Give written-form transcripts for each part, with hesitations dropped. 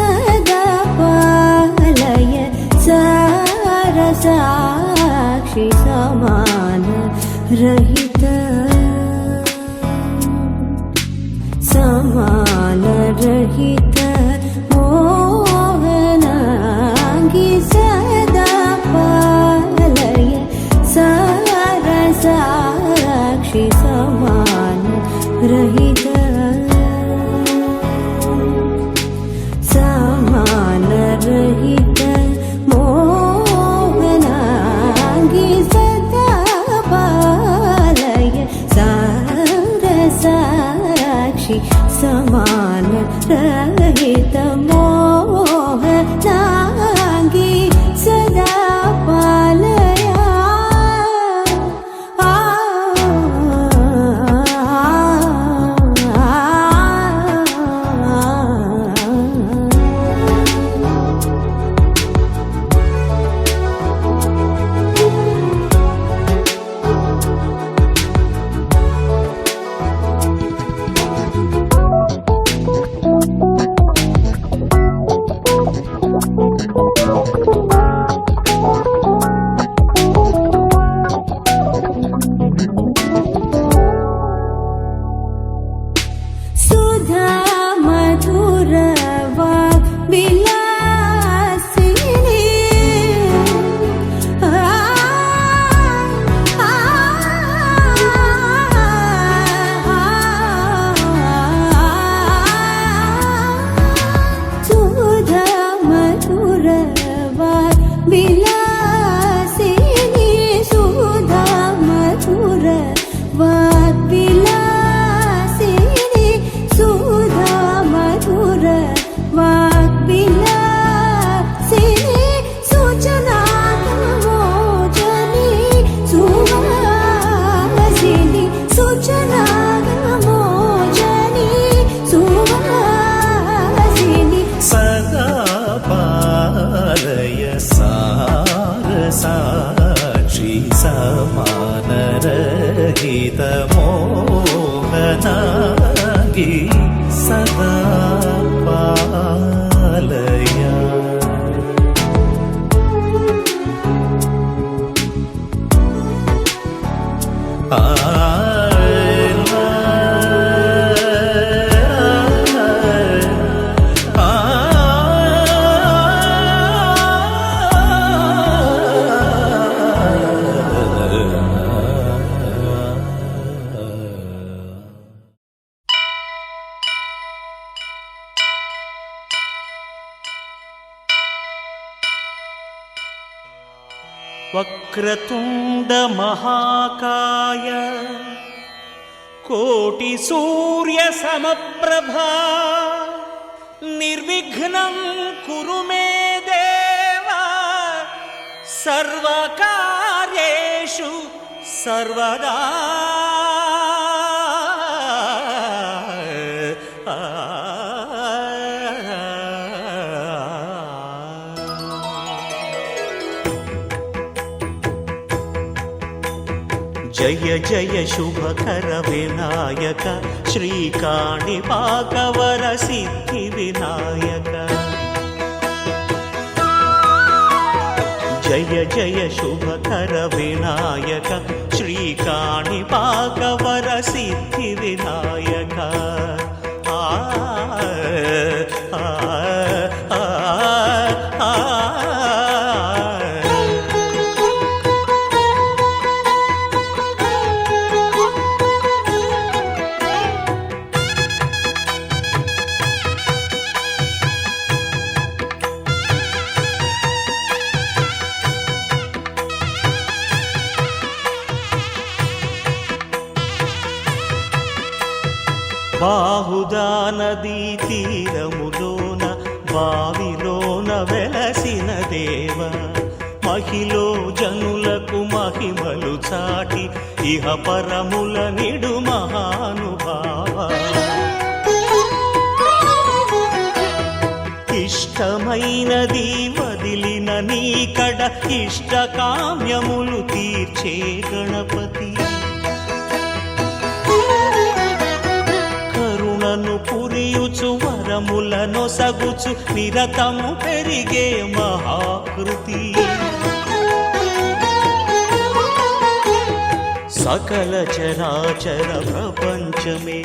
सदा पालय सारसाक्षि समान रहित समान रहित मोहनांगी सदा पालय सारसाक्षि समान रहित रहित मोहनांगी सदा पालय सारसाक्षि समान रहित मोहनांगी सदा पालय సాక్షి సమానరహితమోహనాగి సదా పాలయ. వక్రతుండ మహాకాయ కోటి సూర్య సమప్రభా నిర్విఘ్నం కురు మే దేవ సర్వకార్యేషు సర్వదా. జయ జయ శుభకర వినాయక శ్రీకాణిపాకవర సిద్ధి వినాయక. జయ జయ శుభకర వినాయక శ్రీకాణిపాకవర సిద్ధి వినాయక. బాహుదా నదీ తీరములోన బావిలోన వెలసిన దేవ మహిలో జనులకు మహిమలు చాటి ఇహ పరముల నిడు మహానుభావ. ఇష్టమైనది వదిలిన నీకడ ఇష్ట కామ్యములు తీర్చే గణపతి. కరుణను పురియుచు వరములను సగుచు నిరతము పెరిగే మహాకృతి. సకల చరాచర ప్రపంచమే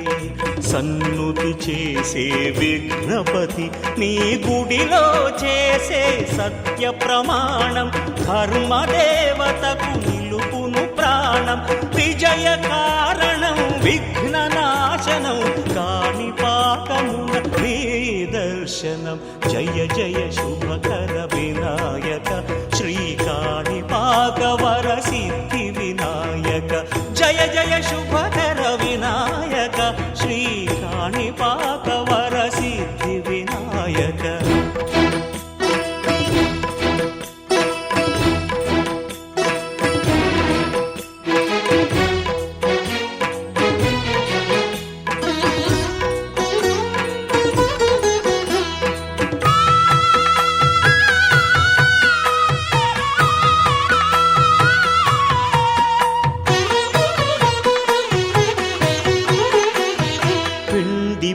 సన్నుతి చేసే విఘ్నపతి. నీ గుడిలో చేసే సత్య ప్రమాణం ధర్మదేవతకు నిలుపును ప్రాణం. విజయ కారణం విఘ్న నాశనం కాణిపాకమున నీ దర్శనం. జయ జయ శుభకర వినాయక శ్రీకాణిపాకవర సిద్ధి వినాయక. జయ జయ శుభకర వినాయక శ్రీకాణిపాకవర సిద్ధి వినాయక.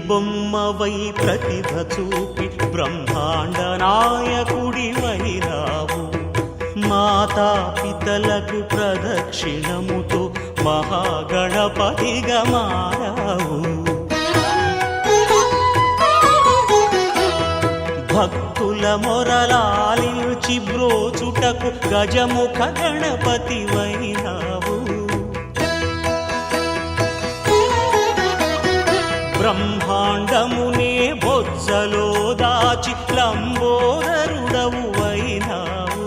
బొమ్మవై ప్రతిభ చూపి బ్రహ్మాండ నాయకుడి వైరావు. మాతా పితలకు ప్రదక్షిణముతో మహాగణపతిగా మారావు. భక్తుల మొరలాలించి బ్రోచుటకు గజముఖ గణపతి వైనావు. బ్రహ్మాండమునే బొజ్జలో దాచి లంబోదరుడవు అయినావు.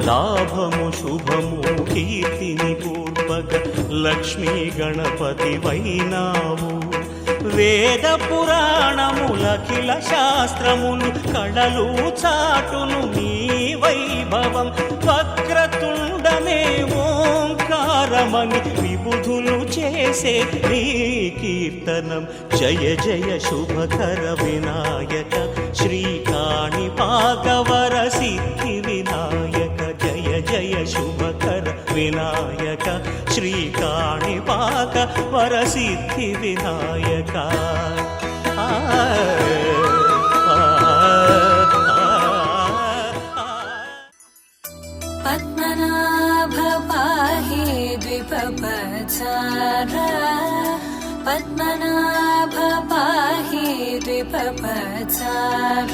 లాభము శుభము కీర్తిని పూర్వక లక్ష్మీ గణపతి వైనావు. వేద పురాణములఖిల శాస్త్రములు కళలు చాటును నీ వైభవం వక్రతుండమే ఓంకారమని విబుధులు చేసే నీ కీర్తనం జయ జయ శుభకర వినాయక శ్రీకాణిపాకవర సిద్ధి వినాయక జయ జయ శుభకర వినాయక శ్రీకాణిపాక వరసిద్ధి వినాయక పద్మనాభ పాహి ద్విపపచార పద్మనాభ పాహి ద్విపపచార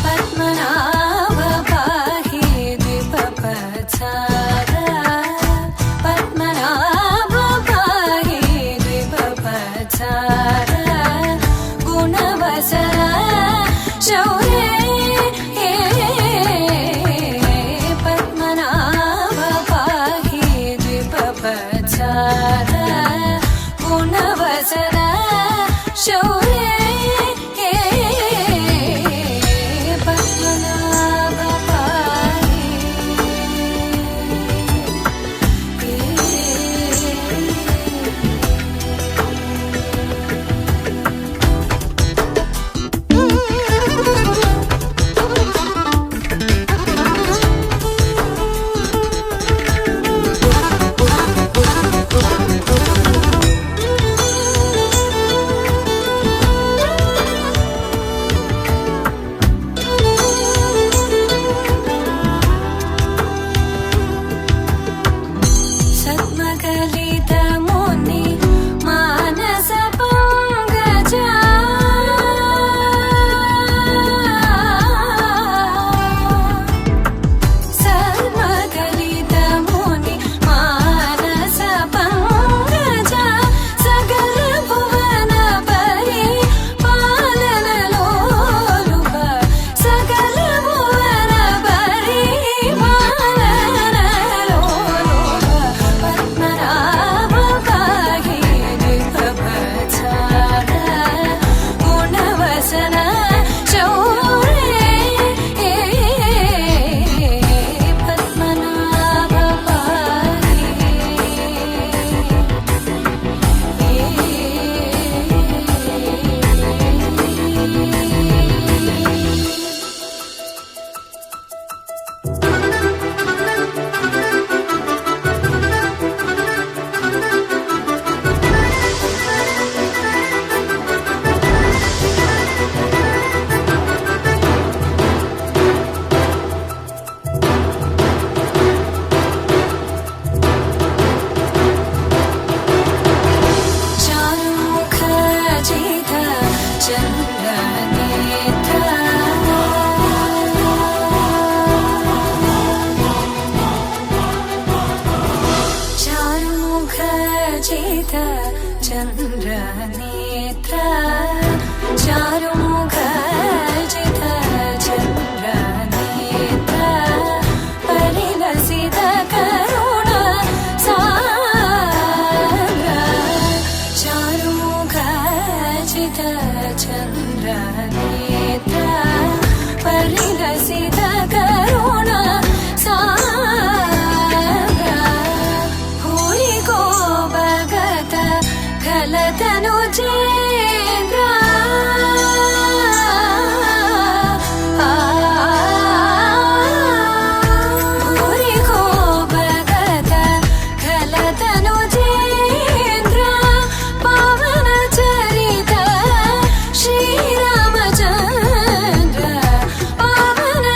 పద్మనాభ పాహి ద్విపపచార పద్మనాభ పాహి ద్విపపచార గుణవసర శౌర్య పద్మనాభ పాహి ద్విపపచార గుణవసర శౌర్య పద్మనాభ పాహి సద్మకలితముని మానస పంకజ సద్మకలితముని మానస పంకజ సకల భువన పరి పాలనలోలుక సకల భువన పరి పాలనలోలుక పద్మనాభ పాహి ద్విపపచార గుణవసన శౌర్య పద్మనాభ పాహి చారుముఖ జిత చంద్రనేత్ర చారుముఖ జిత చంద్రనేత్ర చారుముఖ జిత చంద్రనేత్ర పరిలసిత కరుణ సాగర చారుముఖ జిత చంద్రనేత్ర పరిలసిత కరుణ సాగర భూరికో భగత ఖలతను చేంద్ర భూరికో భగత ఖలతను చేంద్ర పవన చరిత శ్రీరామచంద్ర పవన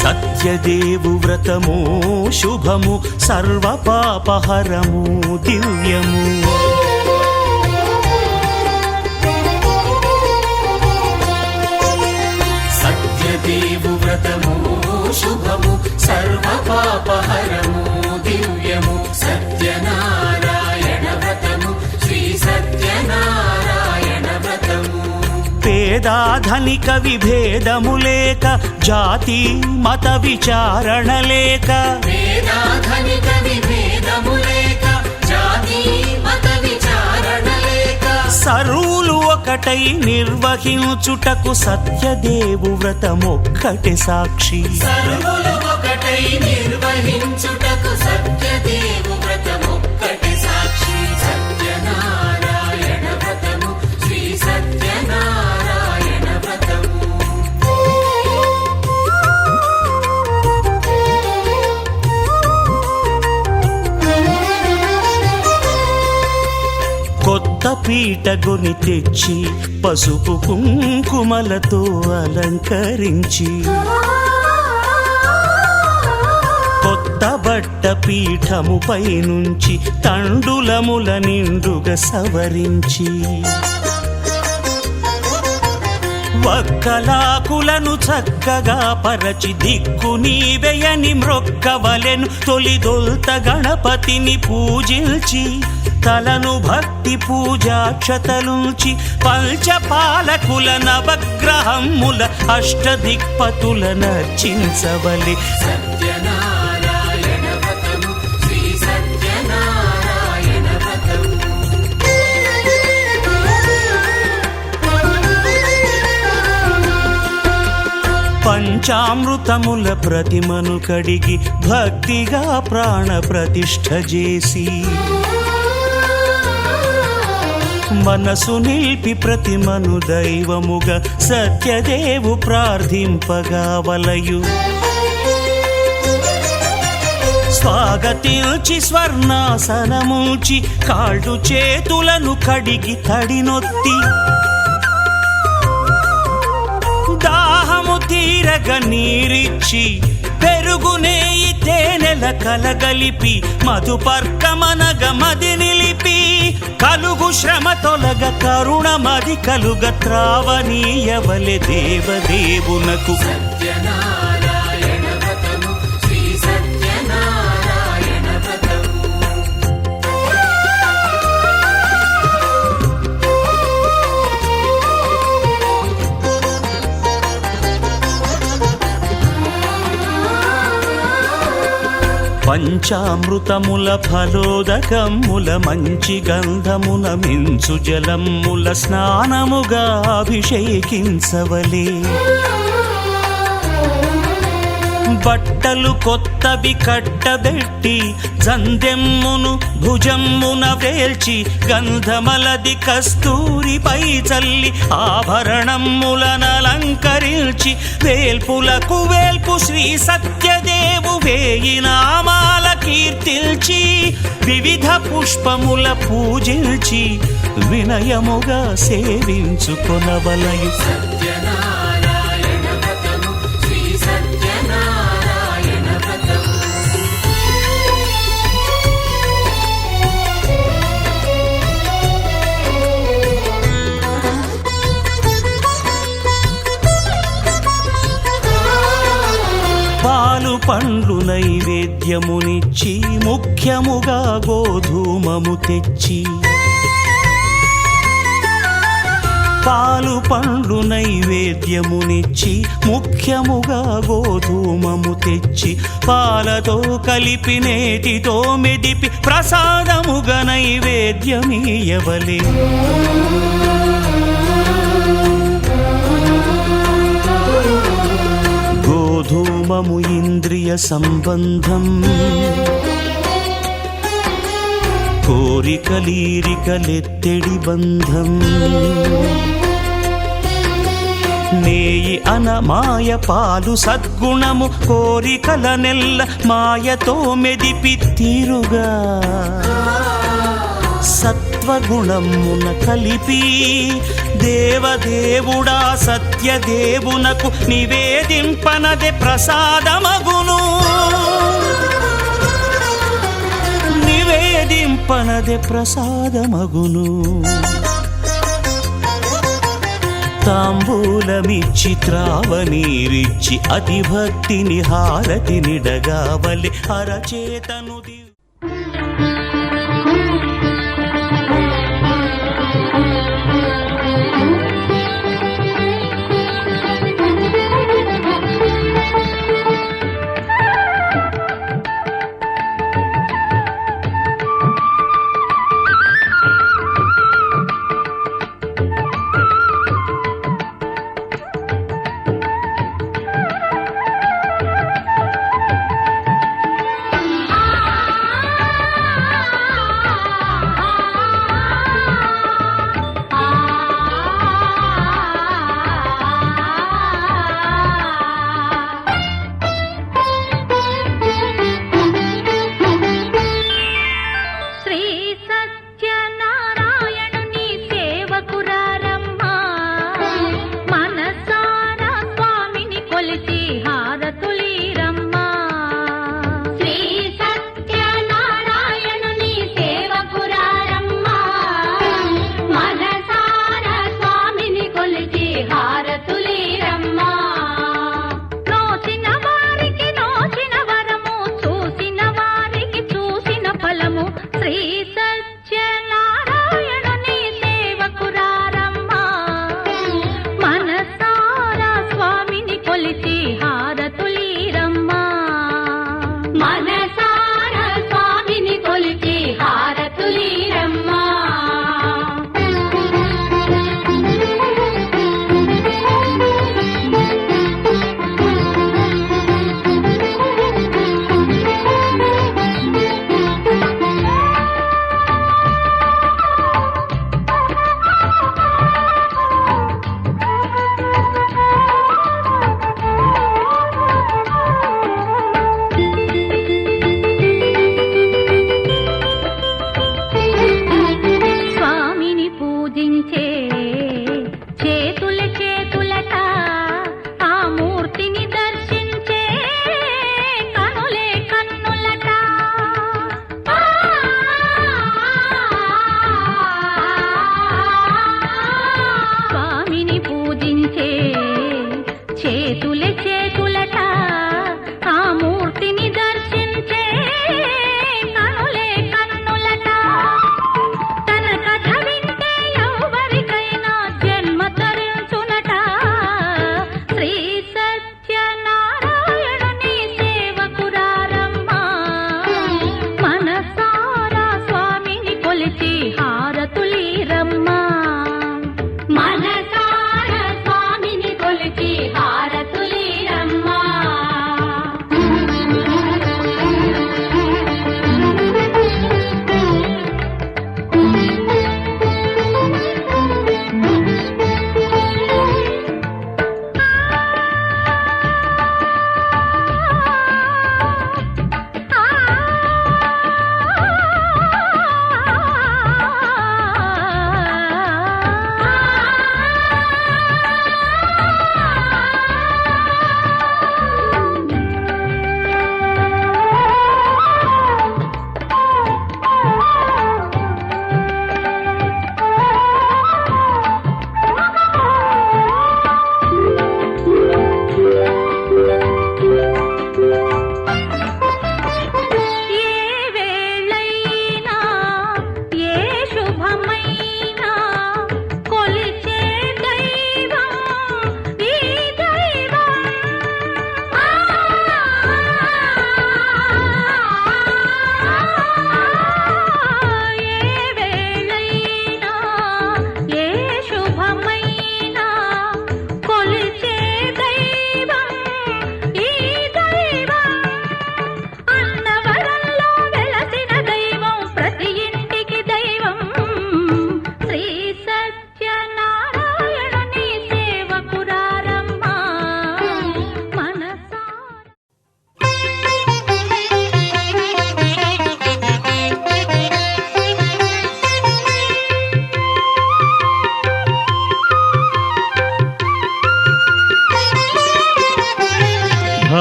సత్యదేవు వ్రతము శుభము సర్వపాపహరము దివ్యము. సత్యదేవు వ్రతము శుభము సర్వపాపహరము దివ్యము. సత్యనారాయణ వ్రతము శ్రీ సత్యనారాయణ వ్రతము. పేదాధనిక విభేదము లేక జాతి మత విచారణ లేక. పేదాధనిక విభేదము లేక జాతి మత విచారణ లేక. సర్వులు ఒకటై నిర్వహించుటకు సత్యదేవు వ్రతమొక్కటి సాక్షి. సర్వులు ఒకటై నిర్వహించుటకు సత్యదేవు వ్రతమొక్కటి సాక్షి. సత్యనారాయణ వ్రతము శ్రీ పీటగొని తెచ్చి పసుపు కుంకుమలతో అలంకరించి కొత్త బట్ట పీఠముపై నుంచి తండులముల నిండుగా సవరించి వక్కలాకులను చక్కగా పరచి దిక్కు నీవెయని మ్రొక్కవలెను తొలిదొల్త గణపతిని పూజించి తలను భక్తి పూజాక్షతలుంచి పంచపాలకుల నవగ్రహముల అష్టదిక్పతుల నర్చించవలె సత్యనారాయణ వ్రతము శ్రీ సత్యనారాయణ వ్రతము పంచామృతముల ప్రతిమను కడిగి భక్తిగా ప్రాణ ప్రతిష్ఠ చేసి మనసు నిలిపి ప్రతిమను దైవముగా సత్యదేవు ప్రార్థింపగా వలయు స్వాగతించి స్వర్ణాసనముంచి కాళ్ళు చేతులను కడిగి తడినొత్తి దాహము తీరగ నీరిచ్చి పెరుగు నేయి తేనెల కలగలిపి మధుపర్కమనగ మది నిలిపి కలుగు శ్రమ తొలగ కరుణ మది కలుగ త్రావనీయవలె దేవదేవునకు సత్యనారాయణ వ్రతము శ్రీ సత్యనారాయణ వ్రతము పంచామృతముల ఫలోదకముల మంచి గంధమున మించు జలముల స్నానముగా అభిషేకించవలే బట్టలు కొత్తవి కట్టబెట్టి జందెమ్మును భుజమ్మున వేల్చి గంధమలది కస్తూరిపై చల్లి ఆభరణములనలంకరించి వేల్పులకు వేల్పు శ్రీ సత్యదేవు వేయి నామాల కీర్తిల్చి వివిధ పుష్పముల పూజించి వినయముగా సేవించుకొనవలయు సత్యనారాయణ వ్రతము శ్రీ సత్యనారాయణ వ్రతము పాలు పండ్లు నైవేద్యమునిచ్చి ముఖ్యముగా గోధూమము తెచ్చి పాలు పండ్లు నైవేద్యమునిచ్చి ముఖ్యముగా గోధూమము తెచ్చి పాలతో కలిపి నేతితో మెదిపి ప్రసాదముగా నైవేద్యమీయవలే గోధూమము ఇంద్రియ సంబంధం కోరికలీరికలెత్తెడి బంధం నేయి అనమాయ పాలు సద్గుణము కోరికల నెల్ల మాయతో మెదిపి తీరుగా సత్వగుణమున కలిపి దేవదేవుడా సత్యదేవునకు నివేదింపనదే ప్రసాదమగును నివేదింపనదే ప్రసాదమగును తాంబూలమిచ్చి త్రావనీరిచ్చి అతి భక్తిని హారతి నిడగావలి అరచేతను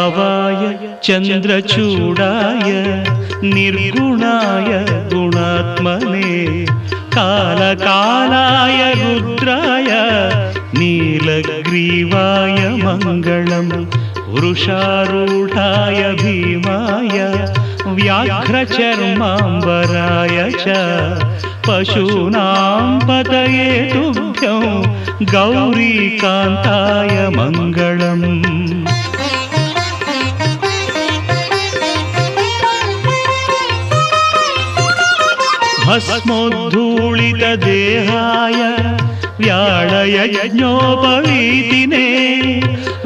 భావాయ చంద్రచూడాయ నిర్గుణాయ గుణాత్మనే కాలకాలాయ రుద్రాయ నీలగ్రీవాయ మంగళం వృషారూఢాయ భీమాయ వ్యాఘ్రచర్మాంబరాయ చ పశూనాం పతయే తుభ్యం గౌరీకాంతాయ మంగళం. భస్మోద్ధూళితదేహాయ వ్యాళయజ్ఞోపవీతినే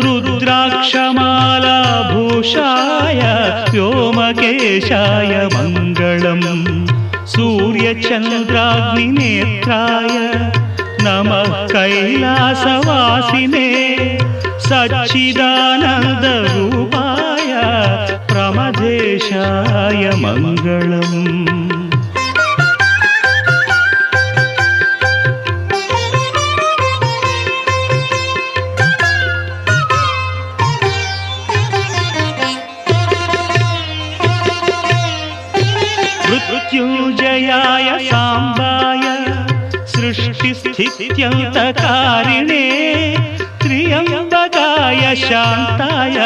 రుద్రాక్షమాలాభూషాయ వ్యోమకేశాయ మంగళం. సూర్యచంద్రాగ్నినేత్రాయ నమః కైలాసవాసినే సచ్చిదానందరూపాయ ప్రమదేశాయ మంగళం. మృత్యుంజయాయ సాంబాయ సృష్టిస్థిత్యంతకారిణే త్ర్యంబకాయ శాంతాయ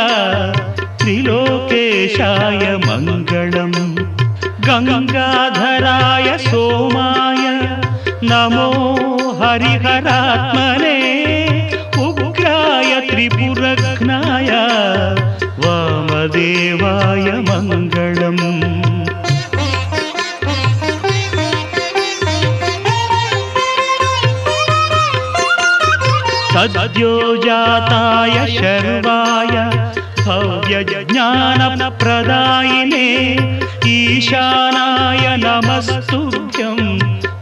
త్రిలోకేశాయ మంగళం. గంగాధరాయ సోమాయ నమో హరిహరాత్మనే ఉగ్రాయ త్రిపురఘ్నాయ వామదేవాయ మంగళం. సద్యోజాతాయ శర్వాయ భవ్యజ్ఞానప్రదాయినే ఈశానాయ నమస్తుభ్యం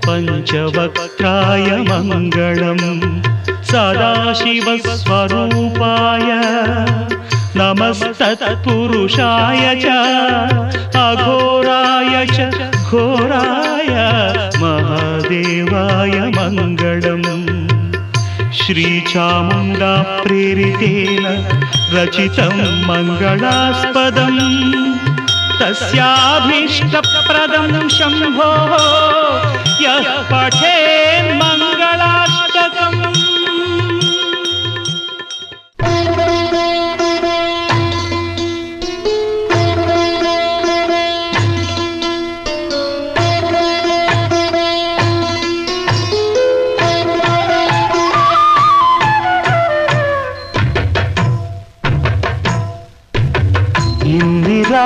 పంచవక్త్రాయ మంగళం. సదాశివస్వరూపాయ నమస్తత్పురుషాయ చ అఘోరాయ చ ఘోరాయ మహాదేవాయ మంగళం. శ్రీచాముండా ప్రేరితేన రచితం మంగళాస్పదం తస్యాభీష్టప్రదం శంభో యః పఠేన్ మంగళాష్టకం.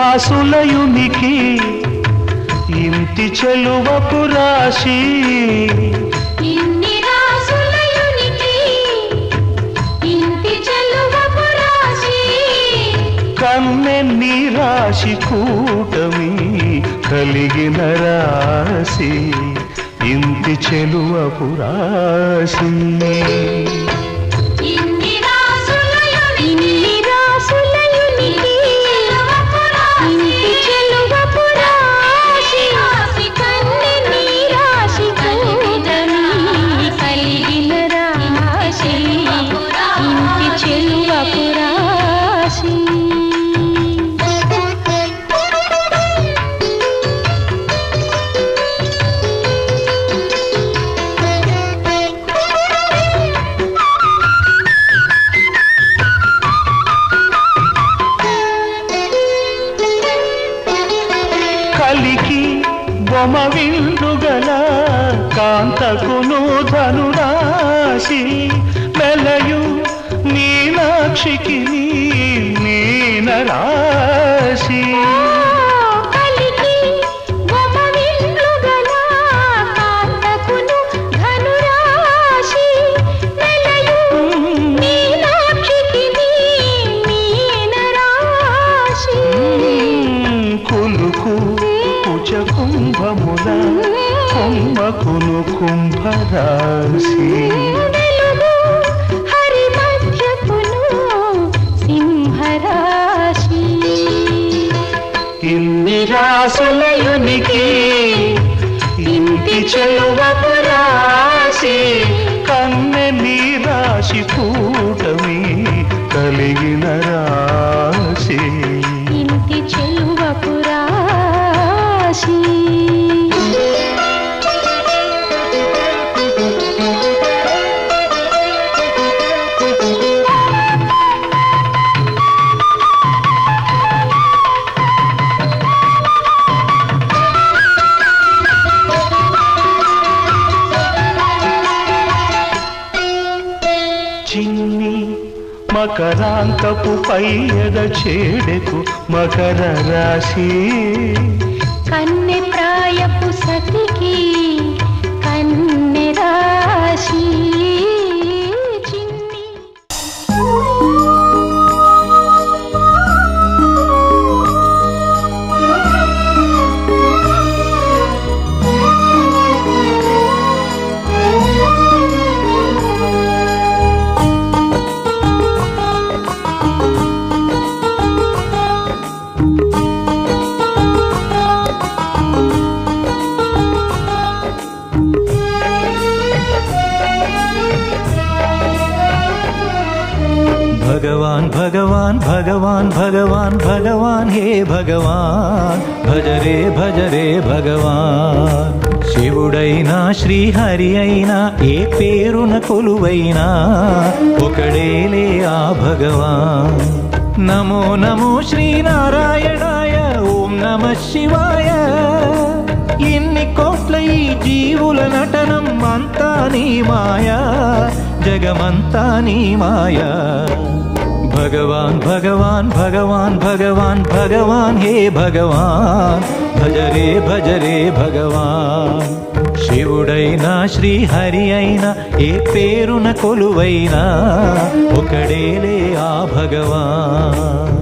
ఇందిరాసులయునికి ఇంటి చెలువపు రాశి ఇన్ని రాసులయునికి ఇంటి చెలువపు రాశి కన్నెన్ని రాశి కూటమి కలిగిన రాశి ఇంటి చెలువపు రాశి. ఇన్ని రాసులయునికి ఇంటి చెలువపు రాశి కన్నెని రాశి కూటమి కలిగిన రాశి ఇంటి చెలువపు రాశి. కలికి బొమ విందుగల కాంతకును ధనురాశి మెలయు మీనాక్షికి మీన రాశి. కలికి బొమ్మ విందుగల కాంతకును ధనురాశి మెలయు మీనాక్షికి మీన రాశి. కులుకు కుచ కుంభముల కుంభకును కుంభరాశి. వెలుగు హరి మధ్యకును సింహరాశి. ఇన్ని రాసులయునికి ఇంటి చెలువపు రాశి కన్నెని రాశి కూటమి కలిగిన రాశి. చిన్ని మకరాంతపు పైయద చేడెకు మకర రాశి కన్నె ప్రాయపు సతికి కన్నె రాశి చిన్ని भगवान भगवान भगवान भगवान भगवान हे भगवान भज रे भगवान శివుడైనా శ్రీహరి అయినా ఏ పేరున కొలువైనా ఒకడేలే ఆ భగవాన్ నమో నమో శ్రీనారాయణాయ ఓం నమః శివాయ ఇన్ని కోట్ల ఈ జీవుల నటనం అంతా నీ మాయా జగమంతా నీ మాయా भगवान भगवान भगवान भगवान भगवान हे भगवान भज रे भगवान శివుడైనా శ్రీహరి అయినా ఏ పేరున కొలువైనా ఒకడేలే ఆ భగవాన్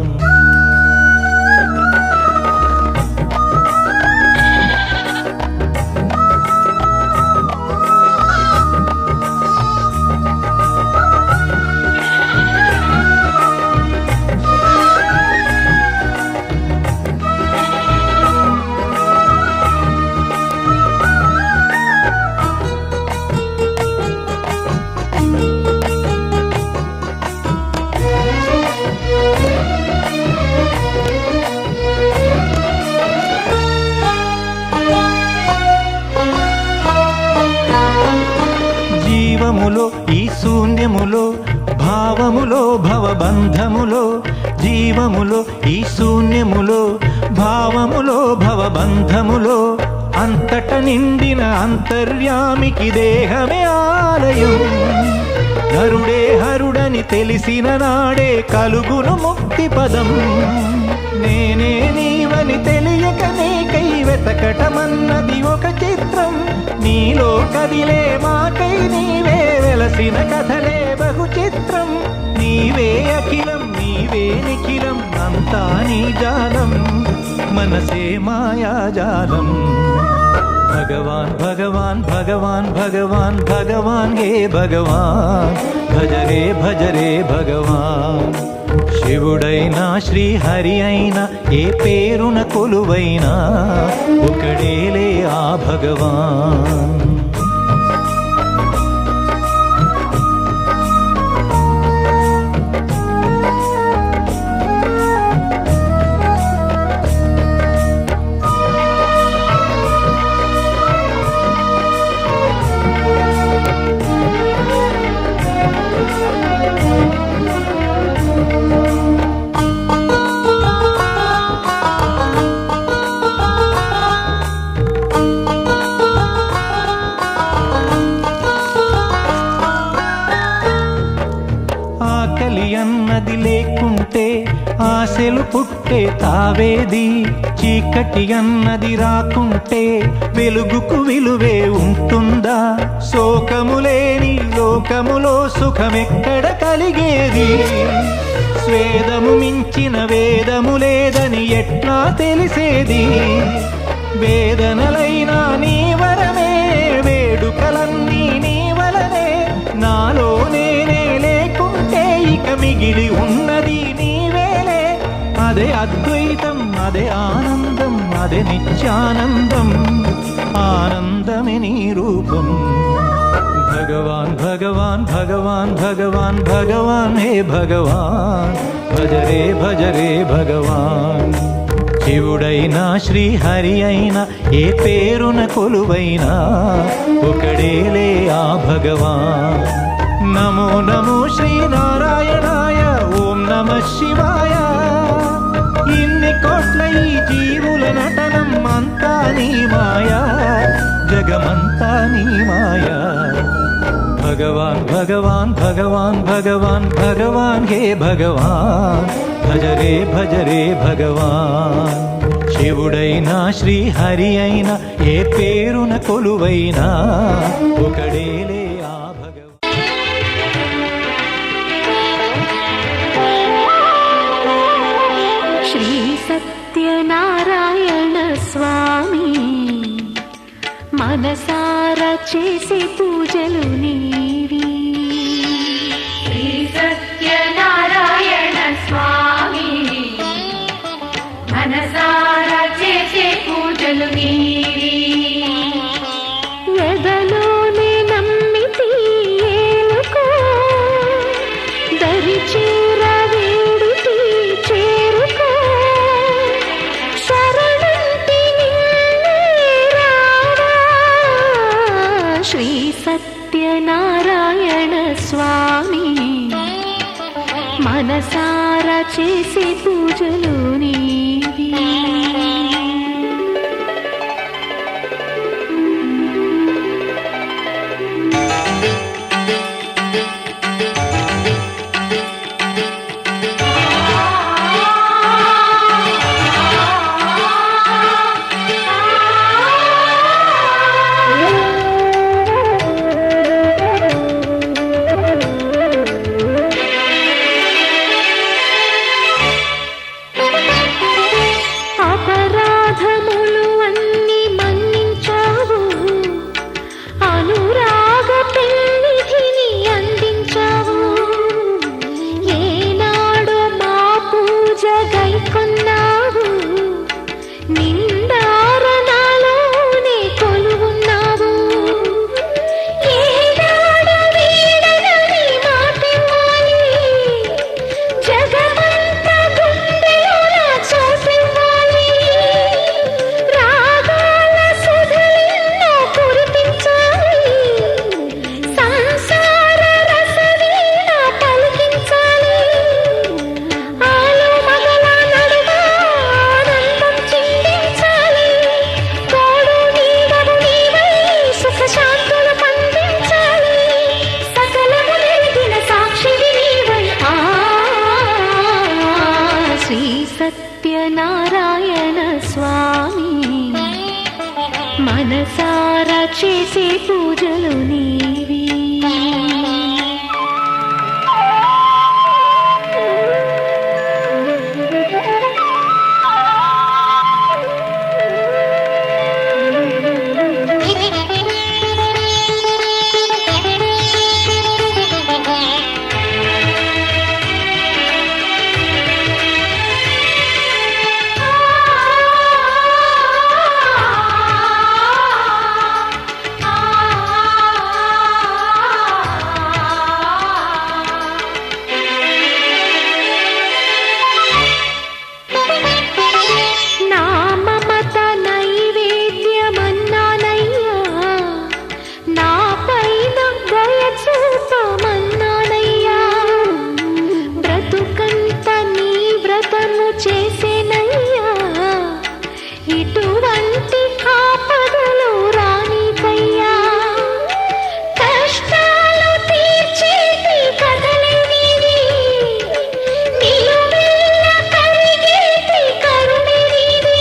జీవములో ఈ శూన్యములో భావములో భవబంధములో జీవములో ఈ శూన్యములో భావములో భవబంధములో అంతట నిండిన అంతర్యామికి దేహమే ఆలయం హరుడే హరుడని తెలిసిన నాడే కలుగును ముక్తి పదం నేనే నీవని తెలియక నీకై వెతకటమన్నది ఒక చిత్రం నీలో కదిలే మాకై నీవే వెలసిన కథలే బహు చిత్రం నీవే అఖిలం నీవే నిఖిలం అంతా నీ జాలం మనసే మాయాజాలం భగవాన్ భగవాన్ భగవాన్ భగవాన్ భగవాన్ హే భగవాన్ భజ రే భగవాన్ శివుడైనా శ్రీహరి అయినా ఏ పేరున కొలువైనా ఒకడేలే ఆ భగవాన్ ఆకలి అన్నది లేకుంటే ఆశలు పుట్టే తావేది చీకటి అన్నది రాకుంటే వెలుగుకు విలువే ఉంటుందా శోకము లేని లోకములో సుఖమెక్కడ కలిగేది స్వేదము మించిన వేదము లేదని ఎట్లా తెలిసేది వేదనలైనా నీ వరమే వేడుకలన్నీ నీ వలనే నాలో నేనే లేకుంటే ఇక మిగిలి ఉన్నది నీవేలే అదే అద్వైతం అదే ఆనందం అదే నిత్యానందం ఆనందమే నీ రూపం భగవాన్ భగవాన్ భగవాన్ భగవాన్ భగవాన్ హే భగవాన్ భజ రే భగవాన్ శివుడైనా శ్రీహరి అయినా ఏ పేరున కొలువైనా ఒకడేలే ఆ భగవాన్ నమో నమో శ్రీనారాయణాయ ఓం నమః శివాయ ఇన్ని కోట్ల ఈ జీవుల నటనం అంతా నీ మాయా జగమంతా నీ మాయా భగవాన్ భగవాన్ భగవాన్ భగవాన్ భగవాన్ హే భగవాన్ భజరే భజరే భగవాన్ శివుడైనా శ్రీహరి అయినా ఏ పేరున కొలువైనా ఒకడేలే ఆ భగవాన్. శ్రీ సత్యనారాయణ స్వామి మనసారా చేసే పూజలు నీవి. శ్రీ సత్యనారాయణ స్వామి మనసారా చేసే పూజలు నీవి. ఎదలోనే నమ్మితి ఏలుకో దరి చేర వేడితి చేరుకో శరణంటి నిన్నే రావా. శ్రీ సత్యనారాయణ స్వామి మనసారా చేసే పూజలు నీవి. అపరాధములు అన్ని మన్నించావు, అనురాగ పెన్నిధిని అందించావు. ఏనాడు మా పూజ గైకొన్నావు, నిందారణలోనే కొలువున్నావు. ఏనాడు వీడనని మాటివ్వాలి, జగమంత గుండెలోన చోటివ్వాలి. రాగాల సుధలెన్నో కురిపించాలి, సంసార రసవీణ పలికించాలి. ఆలు మగల నడుమ ఆనందం చిందించాలి. తోడు నీడవు నీవై సుఖ శాంతులు పండించాలి. సకలము నెరిగిన సాక్షివి నీవై. శ్రీ సత్యనారాయణ స్వామి మనసారా చేసే పూజలు నీవి. నా మమత నైవేద్యమన్నానయ్యా, నా పైన దయ చూపమన్నానయ్యా. బ్రతుకంత నీ వ్రతము చేసేనయ్యా, ఇటువంటి ఆపదలు రానికయ్యా. కష్టాలు తీర్చేటి కథలే నీవి, నిలువెల్ల కరిగేటి కరుణే నీది.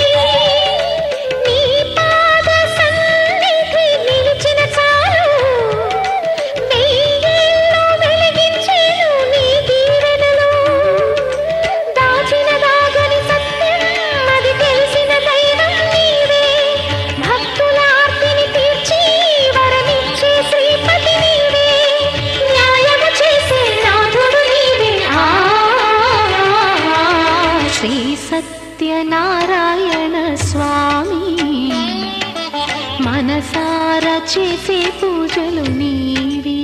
నీ పాద సన్నిధి నిలిచిన చాలు, వెయ్యేళ్ళు వెలిగించేను నీ దీవెనలు. దాచిన దాగని సత్యం అది తెలిసిన దైవం నీవే. భక్తుల ఆర్తిని తీర్చి వరమిచ్చే శ్రీపతి నీవే. న్యాయము చేసే నాథుడు నీవే. శ్రీ సత్యనారాయణ స్వామి మనసారా చేసే పూజలు నీవి.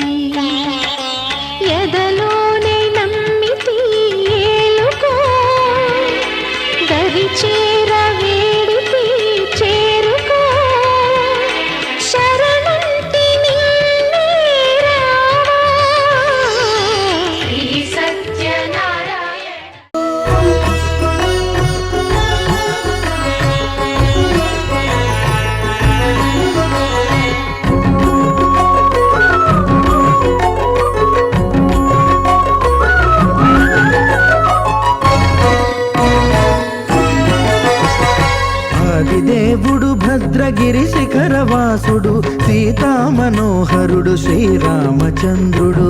ఎదలోనే నమ్మితి ఏలుకో దరి చేర వేడితి చేరుకో శరణంటి నిన్నే రావా. శ్రీ సత్యనారాయణ. మనోహరుడు శ్రీరామచంద్రుడు.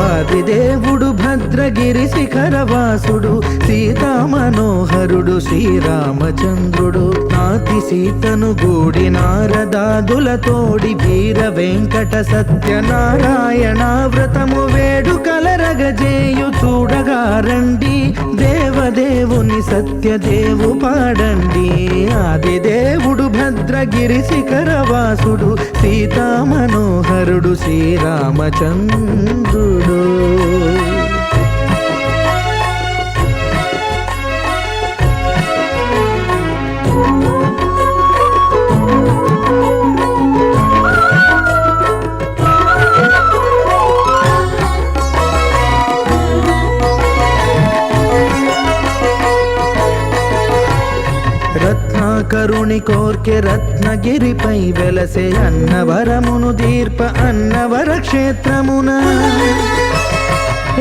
ఆదిదేవుడు భద్రగిరి శిఖరవాసుడు సీతా మనోహరుడు శ్రీరామచంద్రుడు. నాతి సీతను గూడి నారదాదులతోడి వీర వెంకట సత్యనారాయణ వ్రతము వేడుకలరగజేయు చూడగా రండి, దేవదేవుని సత్యదేవు పాడండి. ఆదిదేవుడు భద్రగిరి శిఖరవాసుడు సీతా మనోహరుడు శ్రీరామచంద్రుడు. రత్నాకరుని కోర్కె రత్నగిరిపై వెలసే అన్నవరమును దీర్ప అన్నవర క్షేత్రమున.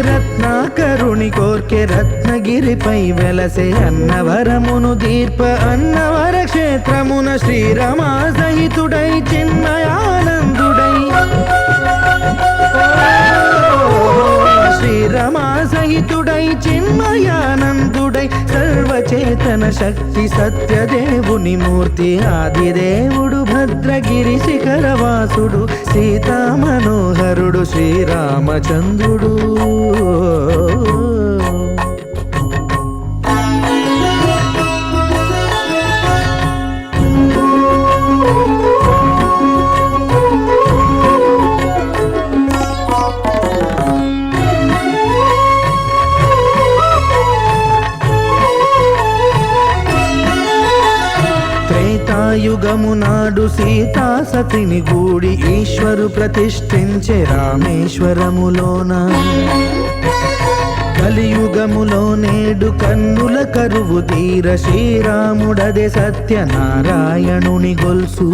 రత్నాకరుని కోర్కె రత్నగిరిపై వెలసే అన్నవరమును దీర్ప అన్నవర క్షేత్రమున. శ్రీరమా సహితుడై చిన్మయానందుడై శ్రీరమా సహితుడై చిన్మయానందుడై సర్వచేతన శక్తి సత్యదేవుని మూర్తి. ఆదిదేవుడు భద్రగిరి శిఖరవాసుడు సీతా మనోహరుడు శ్రీరామచంద్రుడు. త్రేతాయుగము నాడు సీతా సతిని గూడి ఈశ్వరు ప్రతిష్ఠించే రామేశ్వరములోన. కలియుగములో నేడు కన్నుల కరువు తీర శ్రీరాముడదే సత్యనారాయణుని గొల్సు.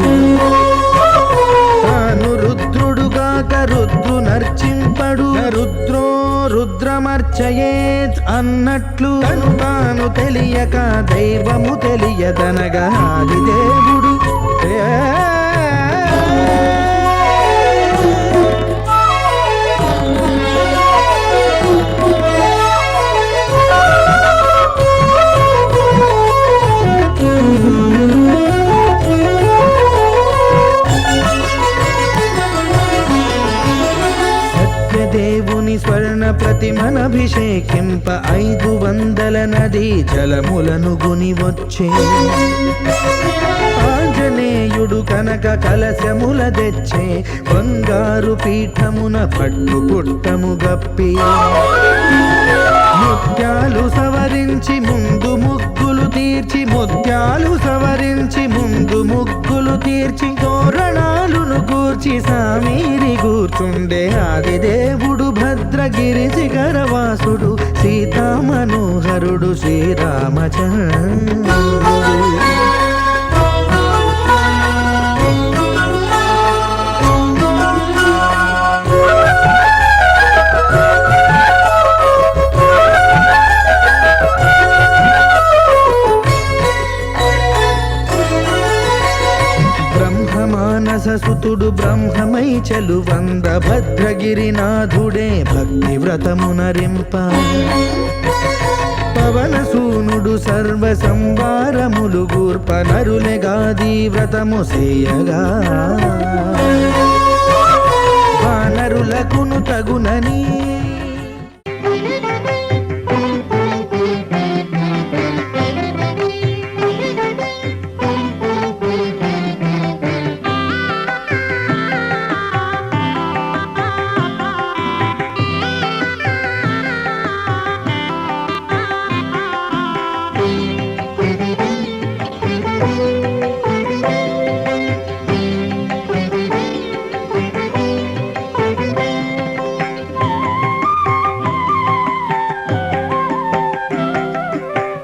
తాను రుద్రుడుగాక రుద్రు నర్చింపడు, రుద్రో రుద్రమర్చయేత్ అన్నట్లు తను తాను తెలియక దైవము తెలియదనగా ఆదిదేవుడు దేవుని స్వర్ణ ప్రతిమనభిషేకింప 500 నదీ జలములను గుని వచ్చే. ఆంజనేయుడు కనక కలశముల తెచ్చే బంగారు పీఠమున పట్టు పుట్టము గప్పి. ముత్యాలు సవరించి ముందు ముగ్గులు తీర్చి, ముత్యాలు సవరించి ముందు ముగ్గులు తీర్చి తోరణాలును కూర్చి సామీరి కూర్చుండే. ఆదిదేవుడు భద్రగిరి శిఖరవాసుడు సీతా మనోహరుడు శ్రీరామచంద్రుడు. సుతుడు బ్రహ్మమై చలువంద భద్రగిరినాథుడే భక్తి వ్రతమునరింప. పవన సూనుడు సర్వ సంవారములు గూర్ప నరులెగాది వ్రతము సేయగా. వానరులకును తగునని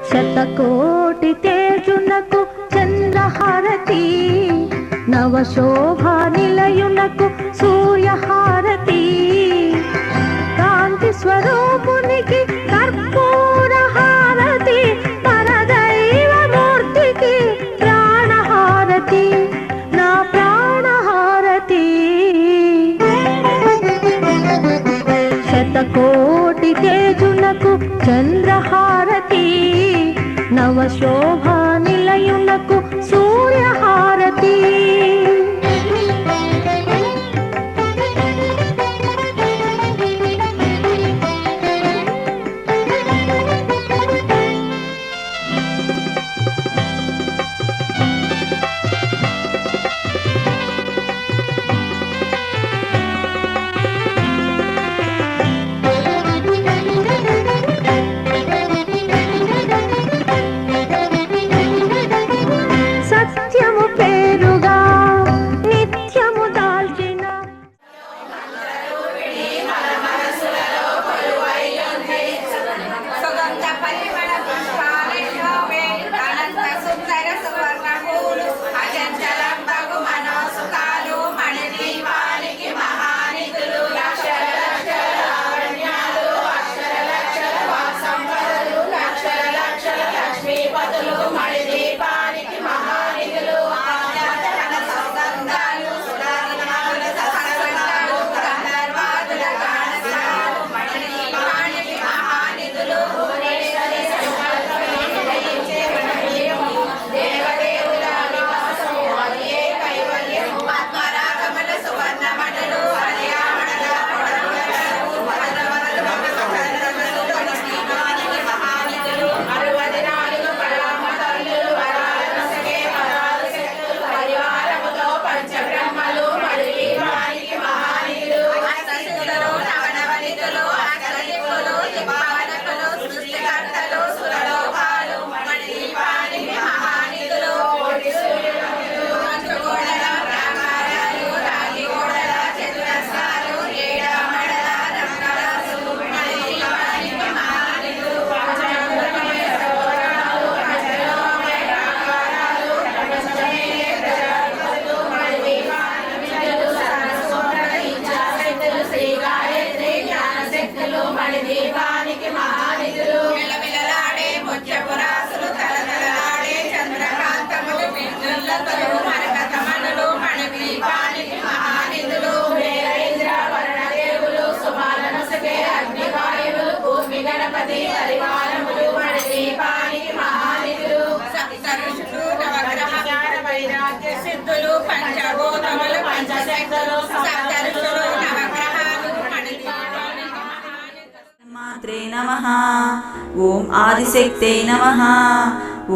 శతకోటి తేజునకు చంద్రహారతి, నవశోభా నిలయునకు సూర్యహారతి, కాంతి స్వరూపునికి కర్పూర హారతి, పరదైవ మూర్తికి ప్రాణహారతి. శతకోటి తేజునకు చంద్రహారతి నవశోభా నిలయునకు సూర్యహారతి సత్యము పేరుగా నిత్యము దాల్చిన సుగంధ పరిమళ పుష్పాలెన్నో అనంత సుందర సువర్ణ పూలు అచంచలం బగు మనోసుకాలు మణిదీపానికి మహానిధులు లక్షల లక్షల లావణ్యాలు అక్షర లక్షల వాక్సంపదలు లక్షల లక్షల లక్ష్మీపతులు మణిదీపానికి మహానిధులు ఆధ్యాత్మిక సౌగంధాలు సుధారనాల సహస్రాలు గంధర్వాదుల గానసాలు మణిదీపానికి మహానిధులు భువనేశ్వరి దేవదేవుల నివాసము అదియే కైవల్యము పద్మరాగముల సువర్ణ మణులు హరియామణల పొడవులను వరదవరలు భక్తవరదములు లక్ష్మీపానికి మహానిధులు 64 కళామ తల్లులు వరాలను సగే పరాలు శక్తులు పరివారముతో పంచబ్రహ్మలు మణిదీపానికి మహానిధులు అష్టసిద్ధులు నవనవనిధులు అష్టదిక్కులు దిక్పాలకులు సృష్టికర్తలు సురలోకాలు మణిదీపానికి మహానిధులు కోటి సూర్యులు పంచగోడల ప్రాకారాలు రాగి గోడల చతురస్రాలు ఏడమడల రత్నరాసులు మణిదీపానికి మహానిధులు పంచముఖమయ సరోవరాలు పంచలోమయ ప్రాకారాలు రమణమయ ప్రజాపతులు మణిదీపానికి సరస్వతులు ఇచ్ఛాశక్తులు శ్రీ గాయత్రి జ్ఞానశక్తులు మణిదీపానికి మహానిధులు మిలమిలలాడే ముత్యపురాసులు తలతలలాడే చంద్రకాంతములు విద్యుల్లతలు మరకతమణులు మణిదీపానికి మహానిధులు వేరేంద్ర వర్ణదేవులు సుమాలను సగే అగ్నివాయువులు భూమి గణపతి పరివారములు మణిదీపానికి మహానిధులు సప్త ఋషులు నవగ్రహ జ్ఞాన వైరాగ్య సిద్ధులు పంచభూతములు పంచశక్తులు సప్త ఋషులు నవగ్రహాలు మణిదీపానికి మహానిధులు మాత్రే నమః ఓం ఆదిశక్తే నమః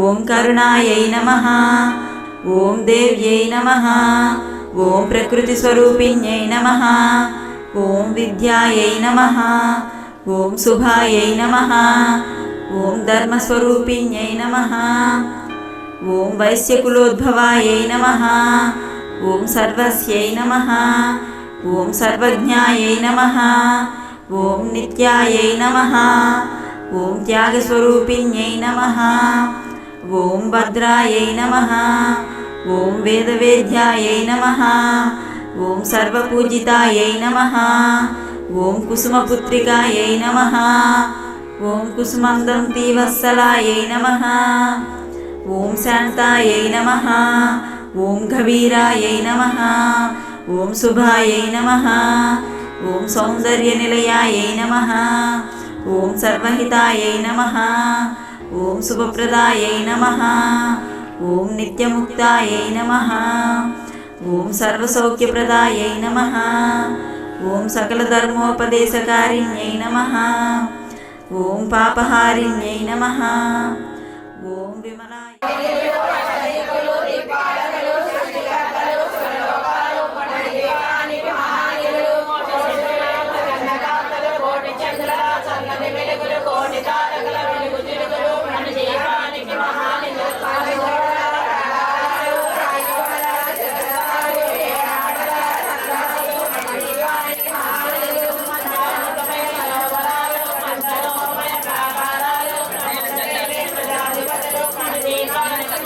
ఓం కరుణాయై నమః ఓం దేవ్యై నమః ఓం ప్రకృతి స్వరూపిణ్యై నమః ఓం విద్యాయై నమః ఓం శుభాయై నమః ఓం ధర్మస్వరూపిణ్యై నమః ఓం వైశ్యకులోద్భవాయై నమః ఓం సర్వస్యై నమః ఓం సర్వజ్ఞాయై నమః ఓం నిత్యాయై నమః ఓం త్యాగస్వరూపిణ్యై నమః ఓం భద్రాయై నమః ఓం వేదవేద్యాయై నమః ఓం సర్వపూజితాయై నమః ఓం కుసుమపుత్రికాయై నమః ఓం కుసుమందంతి వత్సలాయై నమః ఓం శాంతాయై నమః ఓం గభీరాయై నమః ఓం శుభాయై నమః ఓం సౌందర్యనిలయాయై నమః ఓం సర్వహితాయై నమః ఓం శుభప్రదాయై నమః ఓం నిత్యముక్తాయై నమః ఓం సర్వసౌఖ్యప్రదాయై నమః ఓం సకలధర్మోపదేశకారిణ్యై నమః ఓం పాపహారిణ్యై నమః ఓం విమలాయ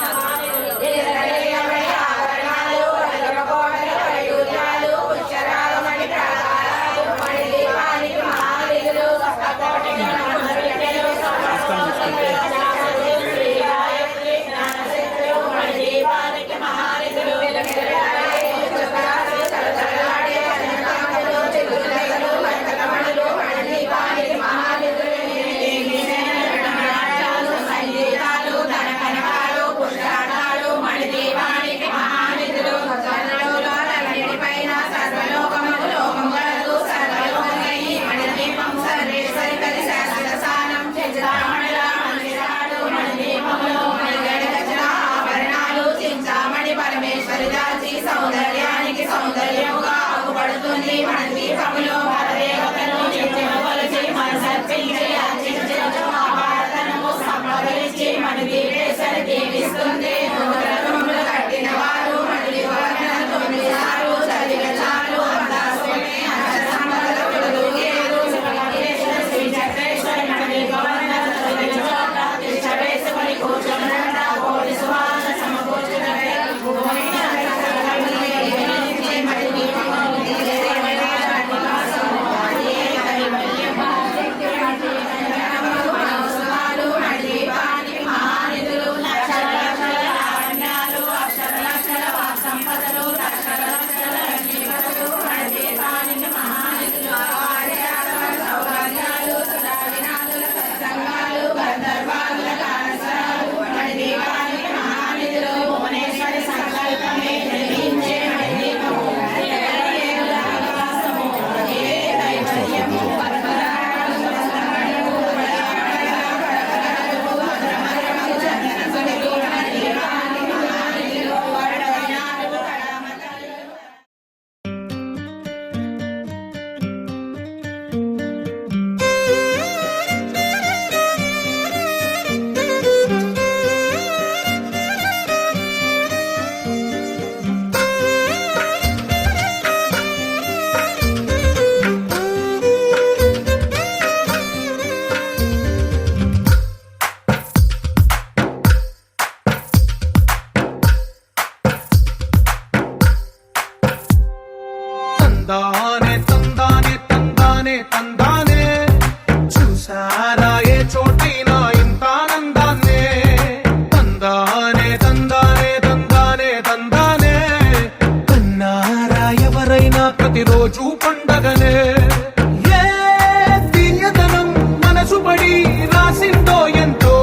మహానిధులు దీపేశ్వరి దీవిస్తుంది నూతనములు కట్టిన వారు మళ్ళీ వర్ణన 9 సార్లు చదివిన చాలు అందాసుని అక్షరముల తొడుగేరు శ్రీచక్రేశ్వరి శ్రీ చక్రేశ్వరి మళ్ళీ వర్ణన చదివిన చోట తిష్టవేసుకొని కూర్చున్నట కోటి సువాస సమకూర్చునట తందానే తందానే తందానే తందానే చూసారా ఏ చోటైనా ఇంత ఆనందాన్నే తందానే తందానే తందానే తందానే కన్నారా ఎవరైనా ప్రతిరోజు పండగనే ఏ తీయదనం మనసు పడి రాసిందో ఎంతో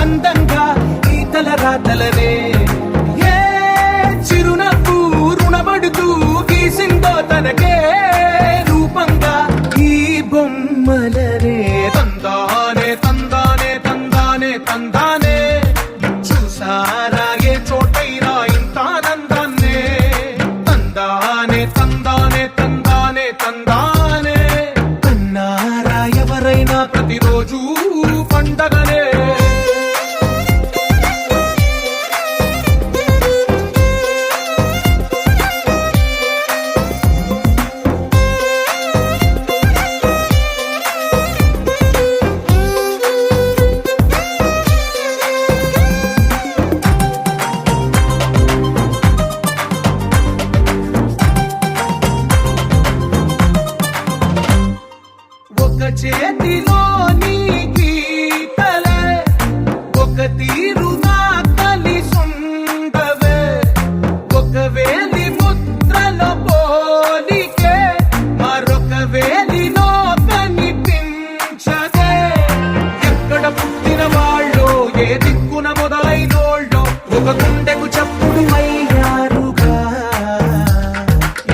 అందంగా ఈ తలరాతలనే ఏ చిరునవ్వు రుణపడుతూ గీసిందో తనకే రూపంగా ఈ బొమ్మలనే తందానే తందానే తందానే తందానే చూసారా ఏ చోటైనా ఇంత ఆనందాన్నే తందానే తందానే తందానే తందానే కన్నారా ఎవరైనా ప్రతిరోజు పండగనే ఒక చేతిలో నీ గీతలే ఒక తీరుగా కలిసుండవే ఒక వేలి ముద్రల పోలికే మరొక వేలిలో కనిపించదే ఎక్కడ పుట్టిన వాళ్ళో ఏ దిక్కున మొదలైనోళ్ళో ఒక గుండెకు చప్పుడు అయ్యారుగా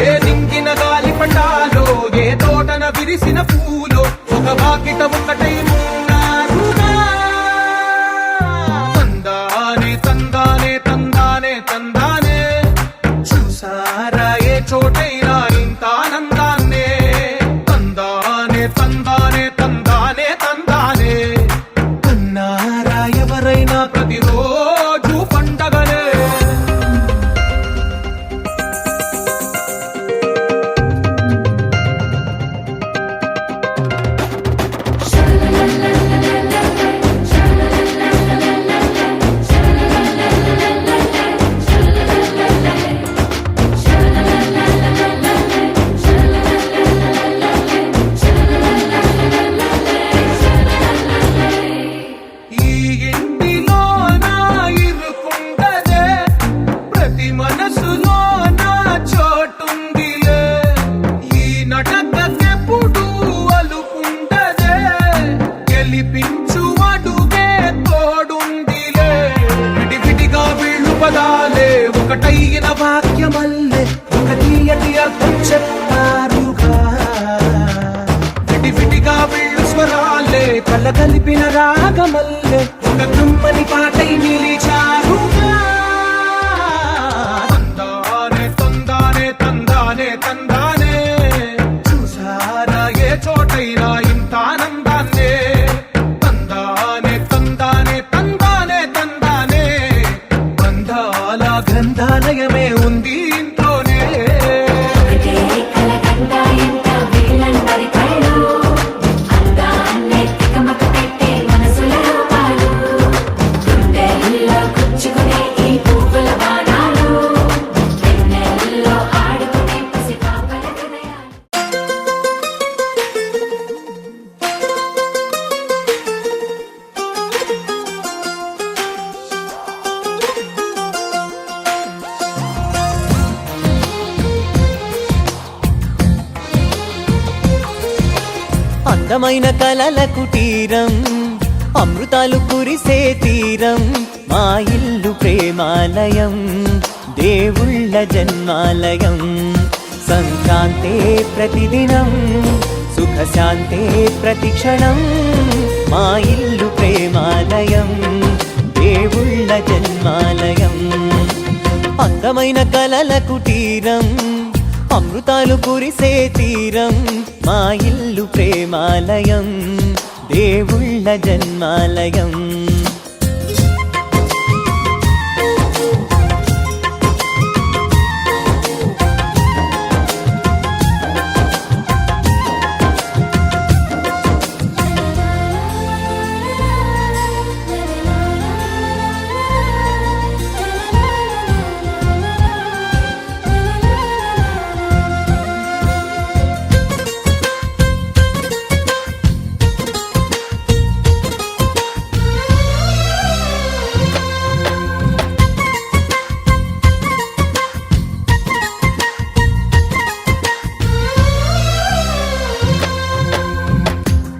ఏ దింగిన గాలి పటాలో ఏ తోటన విరిసిన పూలో ఒక వాకిట ఒకటై ఉన్నారుగా తందానే తందానే తందానే తందానే చూసారా ఏ చోటైనా ఇంత ఆనందాన్నే తందానే తందానే తందానే తందానే కన్నారా ఎవరైనా ప్రతిరోజు పండగనే ఈ ఇంటిలో నా ఇరుకుండదే ప్రతి మనసులో నా చోటుందిలే ఈ నటకెప్పుడు అలుకుండదే గెలిపించు అడుగే తోడుందిలే విడివిడిగా వీళ్ళు పదాలే ఒకటైన వాక్యమల్లే ఒక తీయటి అర్థం చెప్పారుగా విడివిడిగా వీళ్ళు స్వరాలే కల కలిపిన రాగమల్లే ఒక కమ్మని పాటై నిలిచారుగా తందానే తందానే తందానే తందానే చూసారా ఏ చోటైనా ఇంత ఆనందాన్నే తందానే తందానే తందానే అందమైన కలల కుటీరం, అమృతాలు కురిసే తీరం, మా ఇల్లు ప్రేమాలయం, దేవుళ్ళ జన్మాలయం. సంక్రాంతే ప్రతిదినం, సుఖశాంతే ప్రతిక్షణం, మా ఇల్లు ప్రేమాలయం, దేవుళ్ళ జన్మాలయం. అందమైన కలల కుటీరం, అమృతాలు కురిసే తీరం, మా ఇల్లు ప్రేమాలయం, దేవుళ్ళ జన్మాలయం.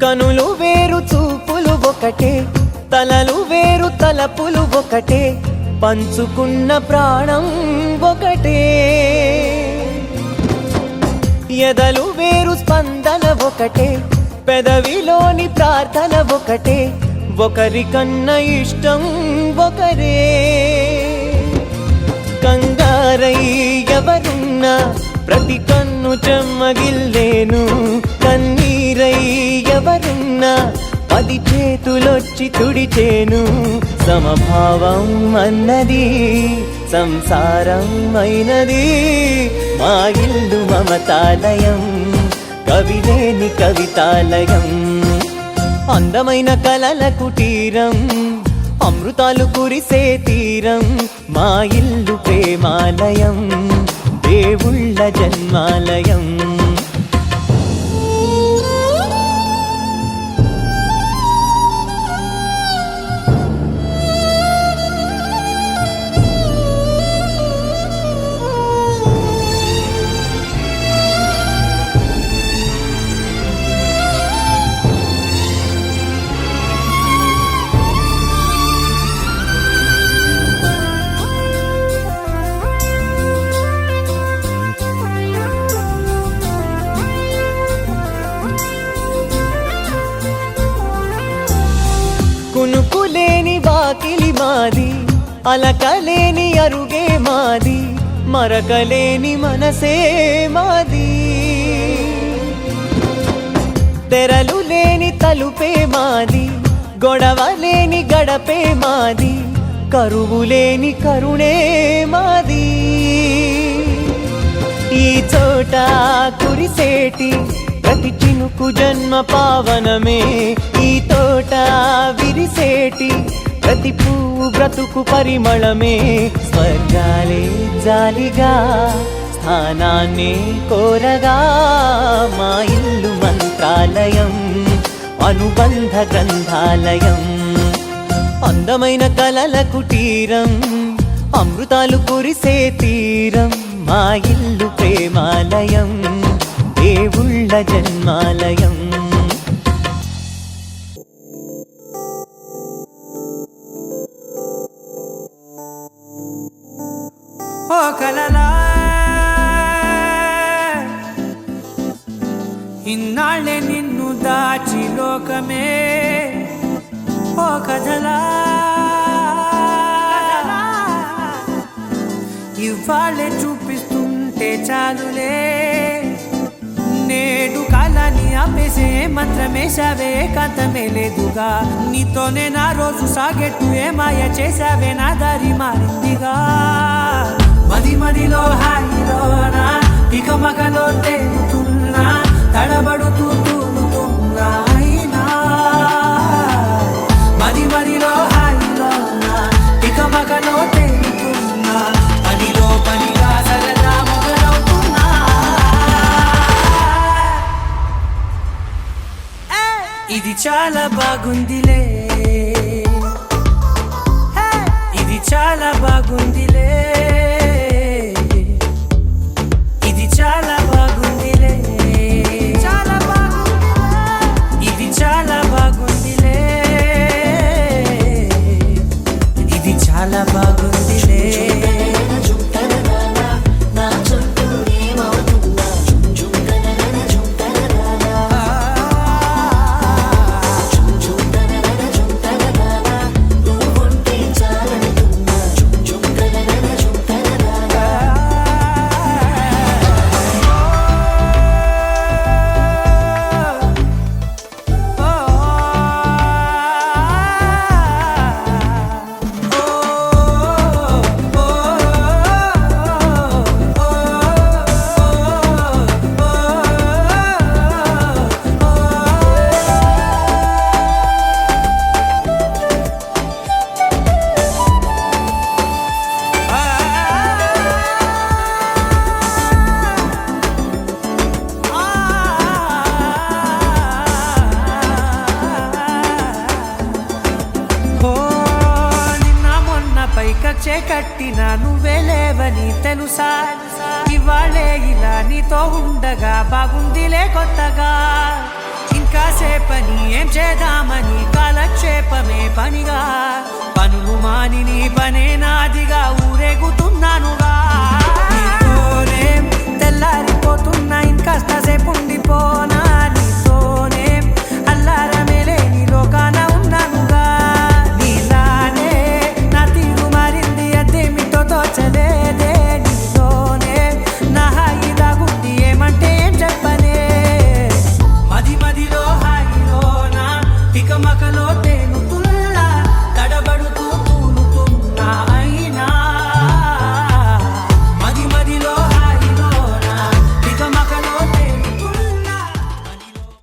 కనులు వేరు చూపులు ఒకటే, తలలు వేరు తలపులు ఒకటే, పంచుకున్న ప్రాణం ఒకటే. ఎదలు వేరు స్పందన ఒకటే, పెదవిలోని ప్రార్థన ఒకటే, ఒకరికన్నా ఇష్టం ఒకరే. కంగారై ఎవరున్నా ప్రతి కన్ను చెమ్మగిల్లేను, కన్నీరై ఎవరున్నా 10 చేతులొచ్చి తుడిచేను. సమభావం అన్నది సంసారం అయినది, మా ఇల్లు మమతాలయం, కవిలేని కవితాలయం. అందమైన కలల కుటీరం, అమృతాలు కురిసే తీరం, మా ఇల్లు ప్రేమాలయం, దేవుళ్ళ జన్మాలయం. కునుకులేని వాకిలి మాది, అలకలేని అరుగే మాది, మరకలేని మనసే మాది. తెరలు లేని తలుపే మాది, గొడవ లేని గడపే మాది, కరువు లేని కరుణే మాది. ఈ చోట కురిసేటి ప్రతి చినుకు జన్మ పావనమే, ఈ తోట విరిసేటి ప్రతి పువ్వు బ్రతుకు పరిమళమే. స్వర్గాలే జాలిగా స్థానాన్ని కోరగా, మా ఇల్లు మంత్రాలయం, అనుబంధ గ్రంథాలయం. అందమైన కలల కుటీరం, అమృతాలు కురిసే తీరం, మా ఇల్లు ప్రేమాలయం, దేవుళ్ళ జన్మాలయం. ఓ కలలా ఇన్నాళ్ళే నిన్ను దాచి లోకమే, ఓ కథలా ఇవాళ్ళే చూపిస్తుంటే చాలులే. నేడు కాలాన్ని ఆపేసే మంత్రమేశావే, కాంతమే లేదుగా, నీతోనే నా రోజు సాగెట్టు ఏ మాయ చేశావే, నా దారి మారిందిగా. మది మదిలో హాయిలోనా ఇక మగలో తేలుతున్నా, తడబడుతూ తూలుతున్నా అయినా. మది మదిలో హాయిలోనా ఇక మగలో తేలుతున్నా, పనిలో పనిగా సరదా మొదలవుతున్నా. ఇది చాలా బాగుందిలే, ఇది చాలా బాగుందిలే, ఇది చాలా బాగుందిలే, చాలా బాగుందిలే. ఆశే కట్టిన నువ్వే లేవని తెలుసా ఇవాళే ఇలా నీతో ఉండగా బాగుందిలే కొత్తగా ఇంకా సేపని ఏం చేద్దామని కాలక్షేపమే పనిగా పనులు మాని నీ పనే నాదిగా ఊరేగుతున్నానుగా నీతోనే తెల్లారిపోతున్నా ఇంకాస్త సేపు ఉండిపోనా నీతోనే అల్లారమే లేని లోకాన ఉన్నానుగా నీలానే నా తీరు మారింది అదేమిటో తోచలేదే నీతోనే నా హాయి దాగుంది ఏమంటే ఏం చెప్పనే మది మదిలో హాయిలోనా తికమకలో తేలుతున్నా